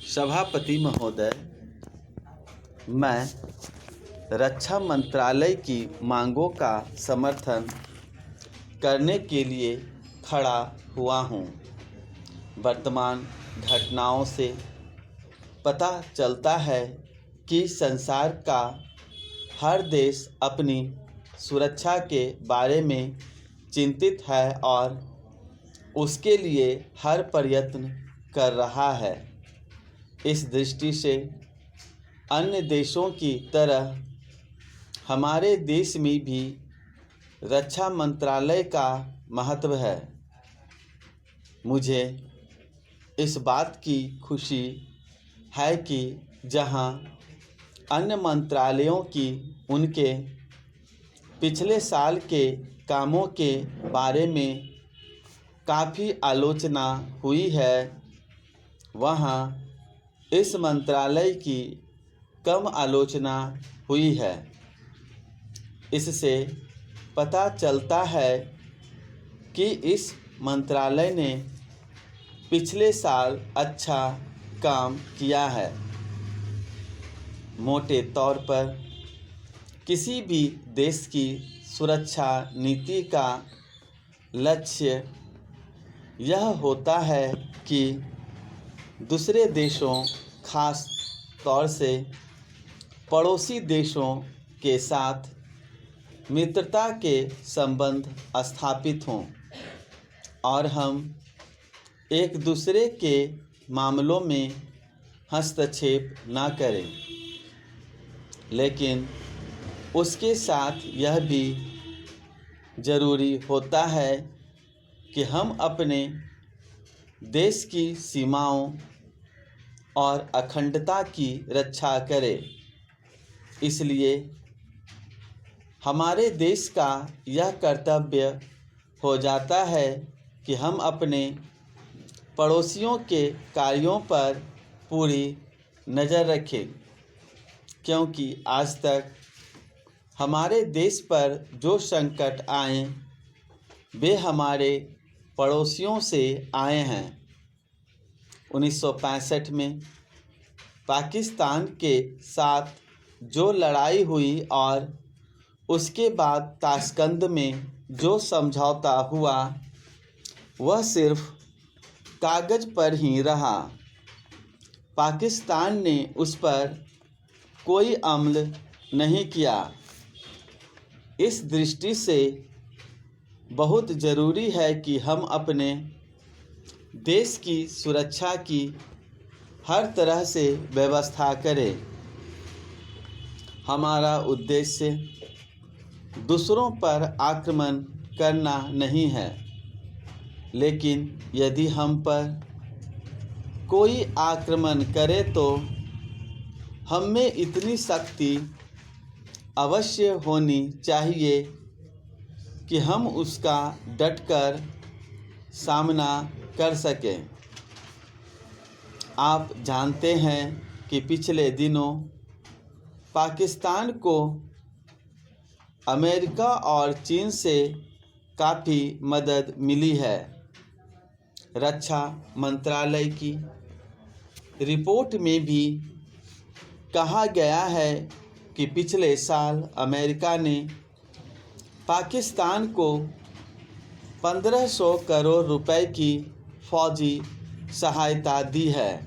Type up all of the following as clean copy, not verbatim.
सभापति महोदय, मैं रक्षा मंत्रालय की मांगों का समर्थन करने के लिए खड़ा हुआ हूं। वर्तमान घटनाओं से पता चलता है कि संसार का हर देश अपनी सुरक्षा के बारे में चिंतित है और उसके लिए हर प्रयत्न कर रहा है। इस दृष्टि से अन्य देशों की तरह हमारे देश में भी रक्षा मंत्रालय का महत्व है। मुझे इस बात की खुशी है कि जहां अन्य मंत्रालयों की उनके पिछले साल के कामों के बारे में काफ़ी आलोचना हुई है, वहां इस मंत्रालय की कम आलोचना हुई है। इससे पता चलता है कि इस मंत्रालय ने पिछले साल अच्छा काम किया है। मोटे तौर पर किसी भी देश की सुरक्षा नीति का लक्ष्य यह होता है कि दूसरे देशों, खास तौर से पड़ोसी देशों के साथ मित्रता के संबंध स्थापित हों और हम एक दूसरे के मामलों में हस्तक्षेप न करें। लेकिन उसके साथ यह भी ज़रूरी होता है कि हम अपने देश की सीमाओं और अखंडता की रक्षा करें। इसलिए हमारे देश का यह कर्तव्य हो जाता है कि हम अपने पड़ोसियों के कार्यों पर पूरी नज़र रखें, क्योंकि आज तक हमारे देश पर जो संकट आए वे हमारे पड़ोसियों से आए हैं। 1965 में पाकिस्तान के साथ जो लड़ाई हुई और उसके बाद ताशकंद में जो समझौता हुआ वह सिर्फ कागज़ पर ही रहा। पाकिस्तान ने उस पर कोई अमल नहीं किया। इस दृष्टि से बहुत ज़रूरी है कि हम अपने देश की सुरक्षा की हर तरह से व्यवस्था करें। हमारा उद्देश्य दूसरों पर आक्रमण करना नहीं है, लेकिन यदि हम पर कोई आक्रमण करे तो हम में इतनी शक्ति अवश्य होनी चाहिए कि हम उसका डटकर सामना कर सकें। आप जानते हैं कि पिछले दिनों पाकिस्तान को अमेरिका और चीन से काफ़ी मदद मिली है। रक्षा मंत्रालय की रिपोर्ट में भी कहा गया है कि पिछले साल अमेरिका ने पाकिस्तान को 1500 करोड़ रुपए की फौजी सहायता दी है।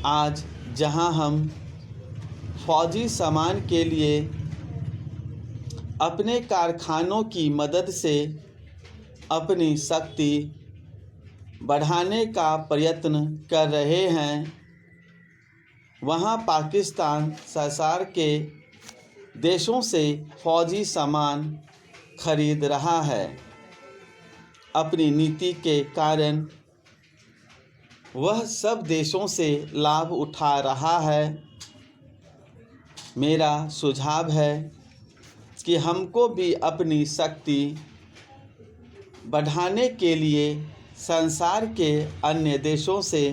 आज जहां हम फौजी सामान के लिए अपने कारखानों की मदद से अपनी शक्ति बढ़ाने का प्रयत्न कर रहे हैं, वहां पाकिस्तान संसार के देशों से फौजी सामान खरीद रहा है। अपनी नीति के कारण वह सब देशों से लाभ उठा रहा है। मेरा सुझाव है कि हमको भी अपनी शक्ति बढ़ाने के लिए संसार के अन्य देशों से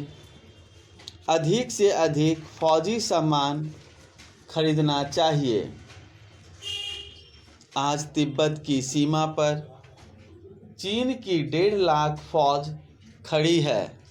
अधिक फौजी सामान खरीदना चाहिए। आज तिब्बत की सीमा पर चीन की 1.5 लाख फौज खड़ी है।